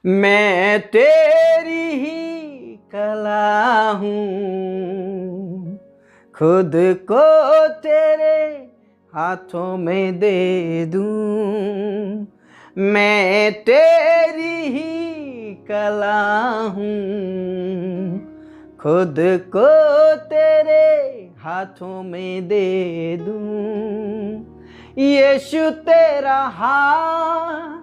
मैं तेरी ही कला हूँ, खुद को तेरे हाथों में दे दूँ। मैं तेरी ही कला हूँ, खुद को तेरे हाथों में दे दूँ। यीशु तेरा हाथ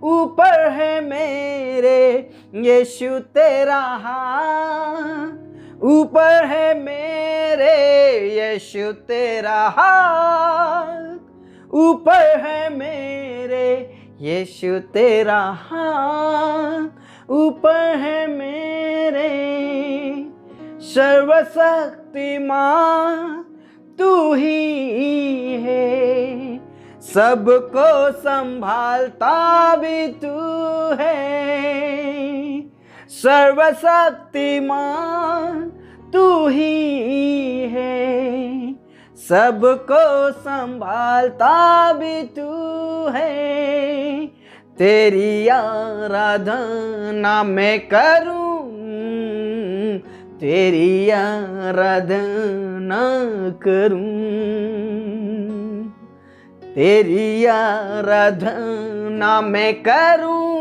ऊपर है मेरे, यीशु तेरा हाथ ऊपर है मेरे, यीशु तेरा हाथ ऊपर है मेरे, यीशु तेरा हाथ ऊपर है मेरे। सर्वशक्तिमान तू ही है, सबको संभालता भी तू है। सर्वशक्तिमान तू ही है, सबको संभालता भी तू है। तेरी आराधना मैं करूं, तेरी आराधना करूं, तेरी आराधना मैं करूं,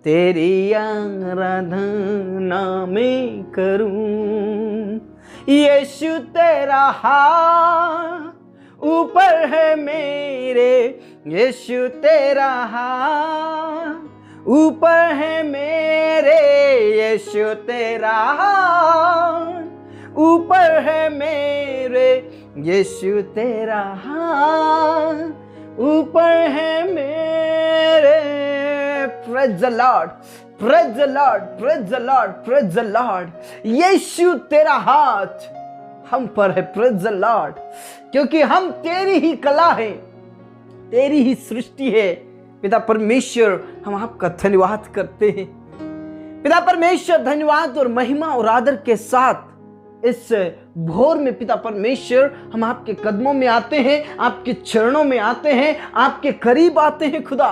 तेरी आराधना मैं करूं। यीशु तेरा हाथ ऊपर है मेरे, यीशु तेरा हाथ ऊपर है मेरे, यीशु तेरा हाथ ऊपर है मेरे, यीशु तेरा हाथ ऊपर है मेरे। Praise the Lord, praise the Lord, praise the Lord, praise the Lord. Yeshu तेरा हाथ हम पर है, प्रेज द लॉर्ड, क्योंकि हम तेरी ही कला है, तेरी ही सृष्टि है। पिता परमेश्वर, हम आपका धन्यवाद करते हैं। पिता परमेश्वर, धन्यवाद और महिमा और आदर के साथ इस भोर में पिता परमेश्वर हम आपके कदमों में आते हैं, आपके चरणों में आते हैं, आपके करीब आते हैं खुदा।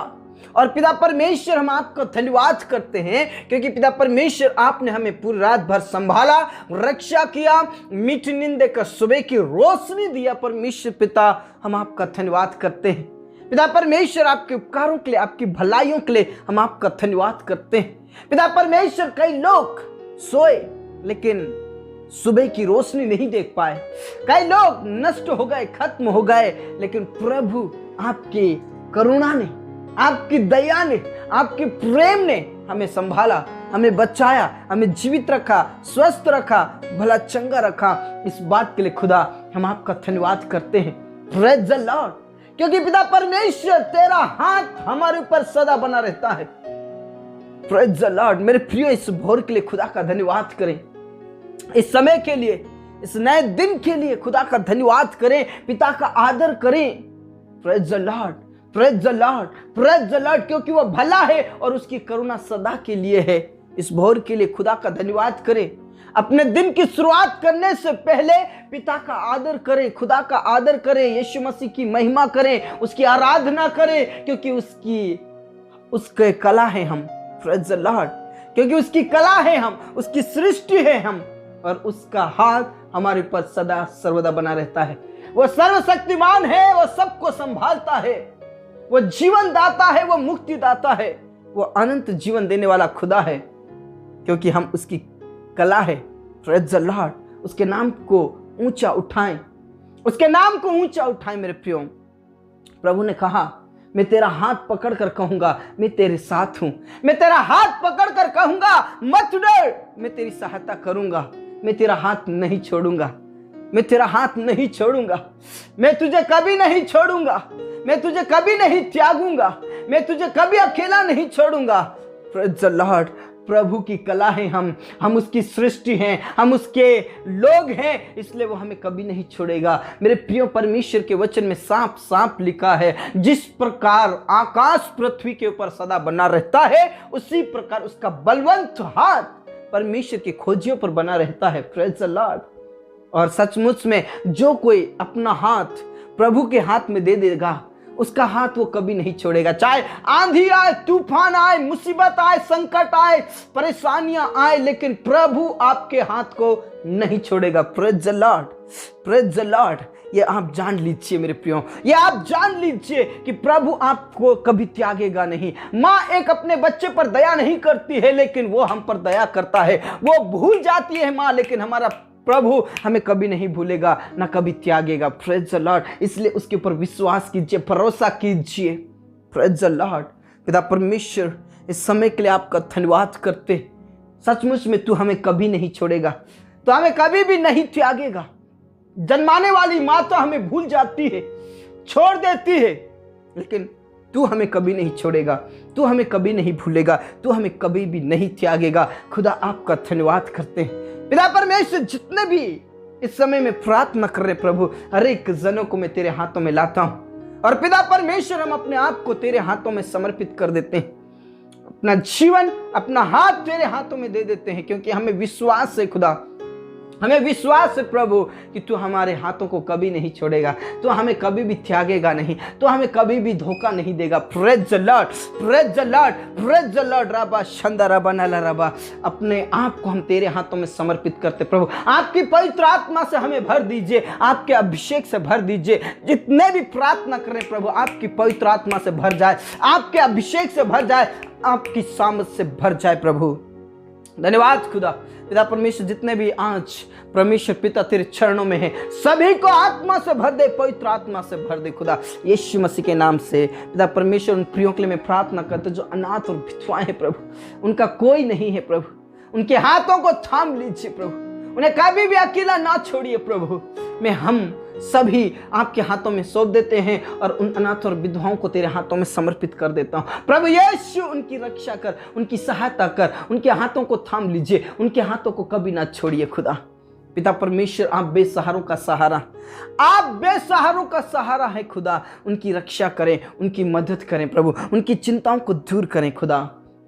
और पिता परमेश्वर, हम आपका धन्यवाद करते हैं क्योंकि पिता परमेश्वर आपने हमें पूरी रात भर संभाला, रक्षा किया, मीठी नींद देकर सुबह की रोशनी दिया। परमेश्वर पिता, हम आपका धन्यवाद करते हैं। पिता परमेश्वर, आपके उपकारों के लिए, आपकी भलाइयों के लिए हम आपका धन्यवाद करते हैं। पिता परमेश्वर, कई लोग सोए लेकिन सुबह की रोशनी नहीं देख पाए, कई लोग नष्ट हो गए, खत्म हो गए, लेकिन प्रभु आपकी करुणा ने, आपकी दया ने, आपके प्रेम ने हमें संभाला, हमें बचाया, हमें जीवित रखा, स्वस्थ रखा, भला चंगा रखा। इस बात के लिए खुदा हम आपका धन्यवाद करते हैं। प्रेज द लॉर्ड, क्योंकि पिता परमेश्वर तेरा हाथ हमारे ऊपर सदा बना रहता है। Praise the Lord. मेरे प्रिय, इस भोर के लिए खुदा का धन्यवाद करें, इस समय के लिए, इस नए दिन के लिए खुदा का धन्यवाद करें, पिता का आदर करें। Praise the Lord, praise the Lord, praise the Lord, क्योंकि वह भला है और उसकी करुणा सदा के लिए है। इस भोर के लिए खुदा का धन्यवाद करें। अपने दिन की शुरुआत करने से पहले पिता का आदर करें, खुदा का आदर करें, यीशु मसीह की महिमा करें, उसकी आराधना करें, क्योंकि उसके कला है हम। प्रेज द लॉर्ड, क्योंकि उसकी कला है हम, उसकी सृष्टि है हम, और उसका हाथ हमारे ऊपर सदा सर्वदा बना रहता है। वो सर्वशक्तिमान है, वो सबको संभालता है, वो जीवन दाता है, वो मुक्ति दाता है, वो अनंत जीवन देने वाला खुदा है, क्योंकि हम उसकी कला है। Praise the Lord. उसके नाम को ऊंचा उठाएं, उसके नाम को ऊंचा उठाएं। मेरे प्रियो, प्रभु ने कहा, मैं तेरा हाथ पकड़कर कहूंगा मैं तेरे साथ हूं, मैं तेरा हाथ पकड़कर कहूंगा मत डर, मैं तेरी सहायता करूंगा, मैं तेरा हाथ नहीं छोड़ूंगा, मैं तेरा हाथ नहीं छोड़ूंगा, मैं तुझे कभी नहीं छोड़ूंगा, मैं तुझे कभी नहीं त्यागूंगा, मैं तुझे कभी अकेला नहीं छोड़ूंगा। Praise the Lord. प्रभु की कला है हम उसकी सृष्टि हैं, हम उसके लोग हैं, इसलिए वो हमें कभी नहीं छोड़ेगा। मेरे प्रिय, परमेश्वर के वचन में साफ साफ लिखा है, जिस प्रकार आकाश पृथ्वी के ऊपर सदा बना रहता है, उसी प्रकार उसका बलवंत हाथ परमेश्वर की खोजियों पर बना रहता है। Praise the Lord. और सचमुच में जो कोई अपना हाथ प्रभु के हाथ में दे देगा, उसका हाथ वो कभी नहीं छोड़ेगा। चाहे आंधी आए, तूफान आए, मुसीबत आए, संकट आए, परेशानियां आए, लेकिन प्रभु आपके हाथ को नहीं छोड़ेगा। Praise the Lord, praise the Lord. ये आप जान लीजिए मेरे प्रियो, ये आप जान लीजिए कि प्रभु आपको कभी त्यागेगा नहीं। माँ एक अपने बच्चे पर दया नहीं करती है, लेकिन वो हम पर दया करता है। वो भूल जाती है माँ, लेकिन हमारा प्रभु हमें कभी नहीं भूलेगा, ना कभी त्यागेगा। Praise the Lord. इसलिए उसके ऊपर विश्वास कीजिए, भरोसा कीजिए। Praise the Lord. पिता परमेश्वर, इस समय के लिए आपका धन्यवाद करते। सचमुच में तू हमें कभी नहीं छोड़ेगा, तो हमें कभी भी नहीं त्यागेगा। जन्माने वाली माँ तो हमें भूल जाती है, छोड़ देती है, लेकिन तू हमें कभी नहीं छोड़ेगा, तू हमें कभी नहीं भूलेगा, तू हमें कभी भी नहीं त्यागेगा। खुदा आपका धन्यवाद करते हैं। पिता परमेश्वर, जितने भी इस समय में प्रार्थना कर रहे प्रभु, हर एक जनों को मैं तेरे हाथों में लाता हूं। और पिता परमेश्वर, हम अपने आप को तेरे हाथों में समर्पित कर देते हैं। अपना जीवन, अपना हाथ तेरे हाथों में दे देते हैं, क्योंकि हमें विश्वास है खुदा, हमें विश्वास है प्रभु कि तू हमारे हाथों को कभी नहीं छोड़ेगा, तू हमें कभी भी त्यागेगा नहीं, तू हमें कभी भी धोखा नहीं देगा। Praise the Lord, praise the Lord, praise the Lord. Rava Shanda रबा नला रबा। अपने आप को हम तेरे हाथों में समर्पित करते प्रभु। आपकी पवित्र आत्मा से हमें भर दीजिए, आपके अभिषेक से भर दीजिए। जितने भी प्रार्थना करें प्रभु, आपकी पवित्र आत्मा से भर जाए, आपके अभिषेक से भर जाए, आपकी सामर्थ से भर जाए प्रभु। धन्यवाद खुदा। पिता परमेश्वर, जितने भी आज परमेश्वर पिता तेरे चरणों में है, सभी को आत्मा से भर दे, पवित्र आत्मा से भर दे खुदा, यीशु मसीह के नाम से। पिता परमेश्वर, उन प्रियों के लिए मैं प्रार्थना करता हूं जो अनाथ और विधवाएं हैं प्रभु, उनका कोई नहीं है प्रभु, उनके हाथों को थाम लीजिए प्रभु, उन्हें कभी भी अकेला ना छोड़िए प्रभु। मैं हम सभी आपके हाथों में सौंप देते हैं और उन अनाथ और विधवाओं को तेरे हाथों में समर्पित कर देता हूं प्रभु यीशु। उनकी रक्षा कर, उनकी सहायता कर, उनके हाथों को थाम लीजिए, उनके हाथों को कभी ना छोड़िए खुदा। पिता परमेश्वर, आप बेसहारों का सहारा, आप बेसहारों का सहारा है खुदा। उनकी रक्षा करें, उनकी मदद करें प्रभु, उनकी चिंताओं को दूर करें खुदा।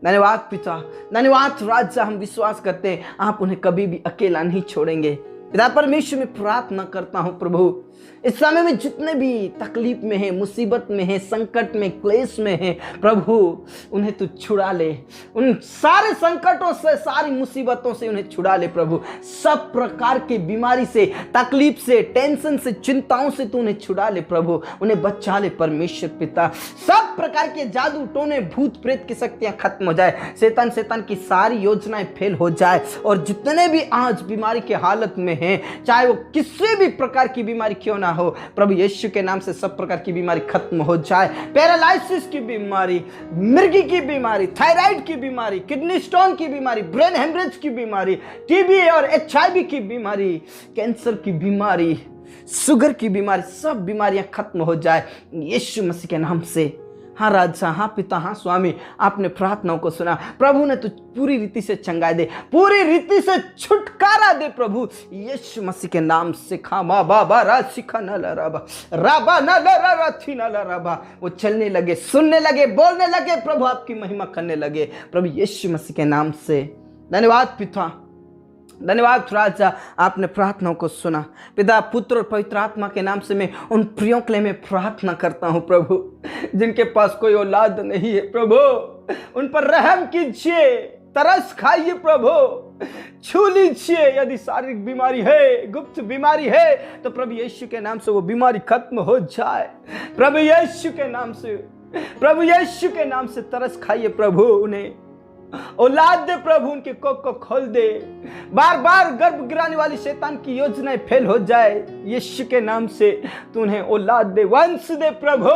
धन्यवाद पिता, धन्यवाद राजा। हम विश्वास करते हैं आप उन्हें कभी भी अकेला नहीं छोड़ेंगे। पिता परमेश्वर, मैं प्रार्थना करता हूं प्रभु, इस समय में जितने भी तकलीफ में है, मुसीबत में है, संकट में, क्लेश में है प्रभु, उन्हें तू छुड़ा ले। उन सारे संकटों से, सारी मुसीबतों से उन्हें छुड़ा ले प्रभु। सब प्रकार की बीमारी से, तकलीफ से, टेंशन से, चिंताओं से तू उन्हें छुड़ा ले प्रभु। उन्हें बचा ले परमेश्वर पिता। सब प्रकार के जादू टोने, भूत प्रेत की शक्तियां खत्म हो जाए, शैतान की सारी योजनाएं फेल हो जाए। और जितने भी आज बीमारी की हालत में हैं, चाहे वो किसी भी प्रकार की बीमारी क्यों ना हो, प्रभु यीशु के नाम से सब प्रकार की बीमारी खत्म हो जाए। पैरालिसिस की बीमारी, मिर्गी की बीमारी, थायराइड की बीमारी, किडनी स्टोन की बीमारी, ब्रेन हेमरेज की बीमारी, टीबी और HIV की बीमारी, कैंसर की बीमारी, शुगर की बीमारी, सब बीमारियां खत्म हो जाए यीशु मसीह के नाम से। हाँ राजा, हाँ पिता, हाँ स्वामी, आपने प्रार्थनाओं को सुना प्रभु ने तो पूरी रीति से चंगाई दे, पूरी रीति से छुटकारा दे प्रभु यीशु मसीह के नाम से। खामा बाबा राशिखा न लराबा राबा न लराथी न लराबा। वो चलने लगे, सुनने लगे, बोलने लगे प्रभु, आपकी महिमा करने लगे प्रभु यीशु मसीह के नाम से। धन्यवाद पिता, धन्यवाद राजा, आपने प्रार्थनाओं को सुना। पिता, पुत्र और पवित्र आत्मा के नाम से मैं उन प्रियों के लिए मैं प्रार्थना करता हूं प्रभु, जिनके पास कोई औलाद नहीं है प्रभु, उन पर रहम कीजिए, तरस खाइए प्रभु, छू लीजिए। यदि शारीरिक बीमारी है, गुप्त बीमारी है, तो प्रभु यीशु के नाम से वो बीमारी खत्म हो जाए प्रभु यीशु के नाम से। प्रभु यीशु के नाम से तरस खाइए प्रभु, उन्हें औलाद दे प्रभु, उनके कोख को खोल दे। बार बार गर्भ गिराने वाली शैतान की योजनाएं फेल हो जाए यीशु के नाम से। तू उन्हें औलाद दे, वंश दे प्रभु,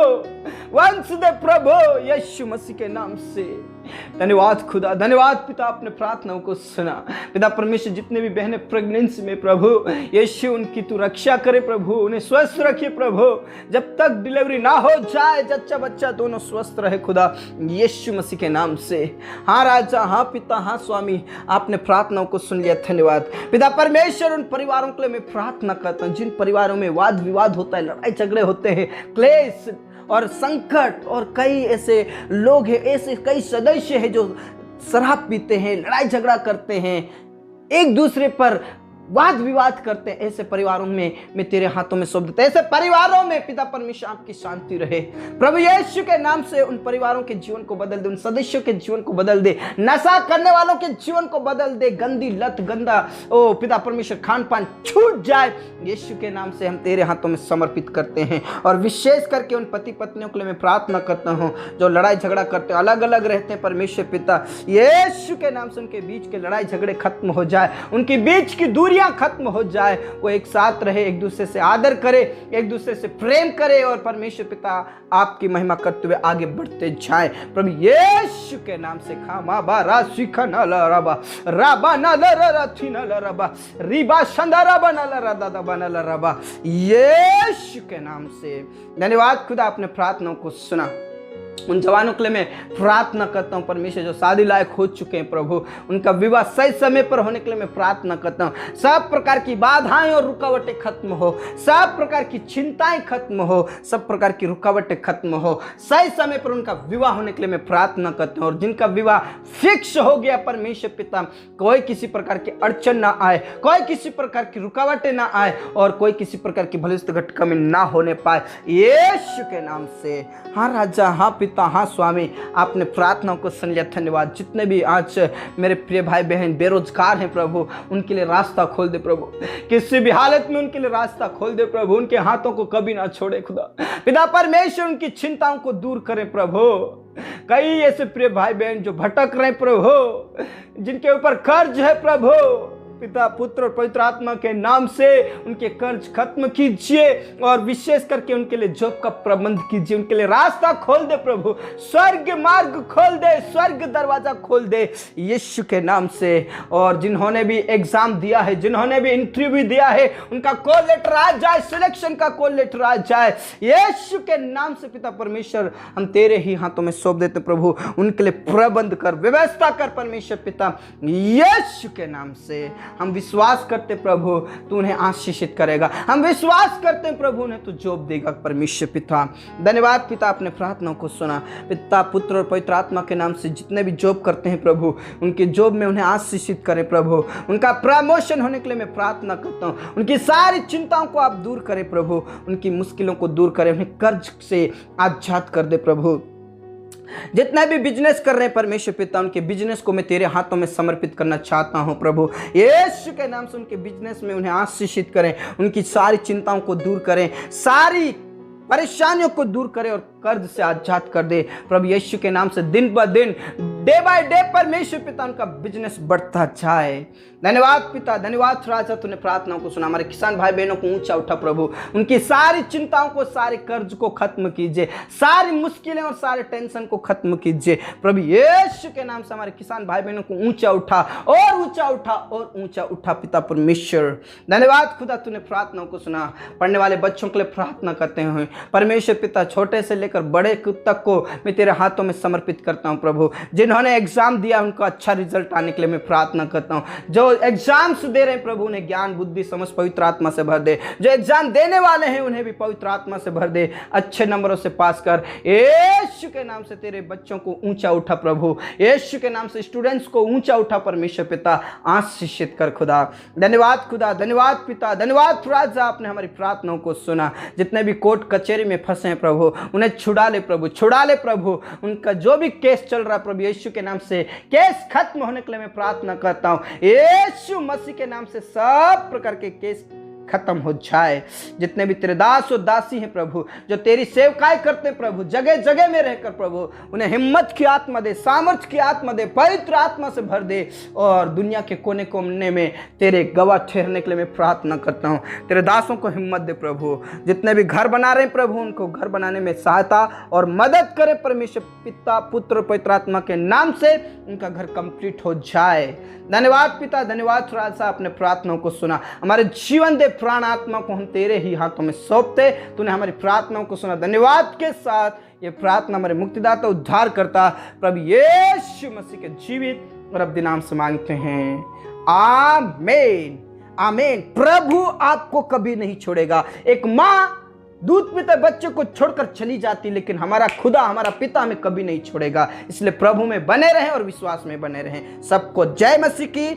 वंश दे प्रभु यीशु मसीह के नाम से। धन्यवाद खुदा, धन्यवाद पिता, आपने प्रार्थनाओं को सुना। पिता परमेश्वर, जितने भी बहनें प्रेगनेंसी में प्रभु यीशु, उनकी तू रक्षा करे प्रभु, उन्हें स्वस्थ रखिए प्रभु, जब तक डिलीवरी ना हो जाए, जच्चा बच्चा दोनों स्वस्थ रहे खुदा यीशु मसीह के नाम से। हाँ राजा, हाँ पिता, हाँ स्वामी, आपने प्रार्थनाओं को सुन लिया। धन्यवाद पिता परमेश्वर। उन परिवारों के लिए मैं प्रार्थना करता हूँ जिन परिवारों में वाद विवाद होता है, लड़ाई झगड़े होते हैं, क्लेश और संकट, और कई ऐसे लोग हैं, ऐसे कई सदस्य हैं जो शराब पीते हैं, लड़ाई झगड़ा करते हैं, एक दूसरे पर वाद विवाद करते हैं, ऐसे परिवारों में मैं तेरे हाथों में सौंप देता हूं। ऐसे परिवारों में पिता परमेश्वर आपकी शांति रहे। प्रभु यीशु के नाम से उन परिवारों के जीवन को बदल दे, उन सदस्यों के जीवन को बदल दे, नशा करने वालों के जीवन को बदल दे, गंदी लत, गंदा ओ पिता परमेश्वर खान पान छूट जाए। यीशु के नाम से हम तेरे हाथों में समर्पित करते हैं। और विशेष करके उन पति पत्नियों के लिए मैं प्रार्थना करता हूं जो लड़ाई झगड़ा करते हैं, अलग अलग रहते हैं, परमेश्वर पिता यीशु के नाम से उनके बीच के लड़ाई झगड़े खत्म हो जाए, उनके बीच की दूरियां खत्म हो जाए, वो एक साथ रहे, एक दूसरे से आदर करे, एक दूसरे से प्रेम करे और परमेश्वर पिता आपकी महिमा करते हुए आगे बढ़ते जाए। प्रभु यीशु के नाम से खामा बा राशि खनला रबा राबा नला रथि नला रबा रिबा संदरा बनला रदा बनला रबा, यीशु के नाम से धन्यवाद खुदा, आपने प्रार्थनाओं को सुना। उन जवानों के लिए मैं प्रार्थना करता हूँ परमेश्वर जो शादी लायक हो चुके हैं प्रभु, उनका विवाह सही समय पर होने के लिए मैं प्रार्थना करता हूँ। सब प्रकार की बाधाएं और रुकावटें खत्म हो, सब प्रकार की चिंताएं खत्म हो, सब प्रकार की रुकावटें खत्म हो, सही समय पर उनका विवाह होने के लिए मैं प्रार्थना करता हूँ। और जिनका विवाह फिक्स हो गया परमेश्वर पिता, कोई किसी प्रकार की अड़चन ना आए, कोई किसी प्रकार की रुकावटें ना आए और कोई किसी प्रकार की भलिष्ठ घटना में ना होने पाए, यीशु के नाम से। हाँ राजा, हाँ पिता, हाँ स्वामी, आपने प्रार्थनाओं को सुन लिया, धन्यवाद। जितने भी आज मेरे प्रिय भाई बहन बेरोजगार हैं प्रभु, उनके लिए रास्ता खोल दे प्रभु, किसी भी हालत में उनके लिए रास्ता खोल दे प्रभु, उनके हाथों को कभी ना छोड़े खुदा पिता परमेश्वर, उनकी चिंताओं को दूर करें प्रभु। कई ऐसे प्रिय भाई बहन जो भटक रहे प्रभु, जिनके ऊपर कर्ज है प्रभु, पिता पुत्र और पवित्र आत्मा के नाम से उनके कर्ज खत्म कीजिए और विशेष करके उनके लिए जॉब का प्रबंध कीजिए, उनके लिए रास्ता खोल दे प्रभु, स्वर्ग मार्ग खोल दे, स्वर्ग दरवाजा खोल दे यीशु के नाम से। और जिन्होंने भी एग्जाम दिया है, जिन्होंने भी इंटरव्यू दिया है, उनका कॉल लेटर आ जाए, सिलेक्शन का कॉल लेटर आ जाए यीशु के नाम से। पिता परमेश्वर, हम तेरे ही हाथों में सौंप देते प्रभु, उनके लिए प्रबंध कर, व्यवस्था कर परमेश्वर पिता यीशु के नाम से। हम विश्वास करते प्रभु तू उन्हें आशीषित करेगा, हम विश्वास करते हैं प्रभु उन्हें तू जॉब देगा परमेश्वर पिता। धन्यवाद पिता, अपने प्रार्थनाओं को सुना। पिता पुत्र और पवित्र आत्मा के नाम से जितने भी जॉब करते हैं प्रभु, उनके जॉब में उन्हें आशीषित करें प्रभु, उनका प्रमोशन होने के लिए मैं प्रार्थना करता हूँ। उनकी सारी चिंताओं को आप दूर करें प्रभु, उनकी मुश्किलों को दूर करें, उन्हें कर्ज से आजाद कर दे प्रभु। जितने भी बिजनेस कर रहे हैं परमेश्वर पिता, उनके बिजनेस को मैं तेरे हाथों में समर्पित करना चाहता हूं प्रभु यीशु के नाम से। उनके बिजनेस में उन्हें आशीषित करें, उनकी सारी चिंताओं को दूर करें, सारी परेशानियों को दूर करे और कर्ज से आजाद कर दे प्रभु यीशु के नाम से। दिन ब दिन, डे बाय डे परमेश्वर पिता उनका बिजनेस बढ़ता जाए। धन्यवाद पिता, धन्यवाद राजा, तूने प्रार्थनाओं को सुना। हमारे किसान भाई बहनों को ऊंचा उठा प्रभु, उनकी सारी चिंताओं को, सारे कर्ज को खत्म कीजिए, सारी मुश्किलें और सारे टेंशन को खत्म कीजिए प्रभु यीशु के नाम से। हमारे किसान भाई बहनों को ऊंचा उठा और ऊंचा उठा और ऊंचा उठा पिता परमेश्वर। धन्यवाद खुदा, तूने प्रार्थनाओं को सुना। पढ़ने वाले बच्चों के लिए प्रार्थना करते हैं परमेश्वर पिता, छोटे से लेकर बड़े तक को मैं तेरे हाथों में समर्पित करता हूं प्रभु। जिन्होंने एग्जाम दिया उनका अच्छा रिजल्ट आने के लिए मैं प्रार्थना करता हूं। जो एग्जाम्स दे रहे हैं प्रभु, उन्हें ज्ञान बुद्धि समझ पवित्र आत्मा से भर दे। जो एग्जाम देने वाले हैं उन्हें भी पवित्र आत्मा से भर दे, अच्छे नंबरों से पास कर यीशु के नाम से। तेरे बच्चों को ऊंचा उठा प्रभु यीशु के नाम से, स्टूडेंट्स को ऊंचा उठा परमेश्वर पिता, आशीषित कर खुदा। धन्यवाद खुदा, धन्यवाद पिता, धन्यवाद राजा, आपने हमारी प्रार्थनाओं को सुना। जितने भी कोर्ट कचहरी में फंसे हैं प्रभु, उन्हें छुड़ा ले प्रभु, छुड़ा ले प्रभु। उनका जो भी केस चल रहा है प्रभु यीशु के नाम से, केस खत्म होने के लिए मैं प्रार्थना करता हूं यीशु मसीह के नाम से। सब प्रकार के केस खत्म हो जाए। जितने भी तेरे दास और दासी हैं प्रभु, जो तेरी सेवकाई करते हैं प्रभु, जगह जगह में रहकर प्रभु उन्हें हिम्मत की आत्मा दे, सामर्थ्य की आत्मा दे, पवित्र आत्मा से भर दे और दुनिया के कोने कोने में तेरे गवाह ठहरने के लिए मैं प्रार्थना करता हूँ। तेरे दासों को हिम्मत दे प्रभु। जितने भी घर बना रहे हैं प्रभु, उनको घर बनाने में सहायता और मदद करे परमेश्वर पिता पुत्र पवित्र आत्मा के नाम से। उनका घर कंप्लीट हो जाए। धन्यवाद पिता, धन्यवाद राजा, अपने प्रार्थनाओं को सुना। हमारे जीवन दे प्राण आत्मा को हम तेरे ही हाथों में सौंपते। तूने हमारी प्रार्थनाओं को सुना। धन्यवाद के साथ ये प्रार्थना हमारे मुक्तिदाता उद्धार करता प्रभु यीशु मसीह के जीवित और अब नाम से मांगते हैं, आमीन आमीन। प्रभु आपको कभी नहीं छोड़ेगा। एक माँ दूध पीते बच्चे को छोड़कर चली जाती, लेकिन हमारा खुदा, हमारा पिता हमें कभी नहीं छोड़ेगा। इसलिए प्रभु में बने रहें और विश्वास में बने रहें। सबको जय मसीह की।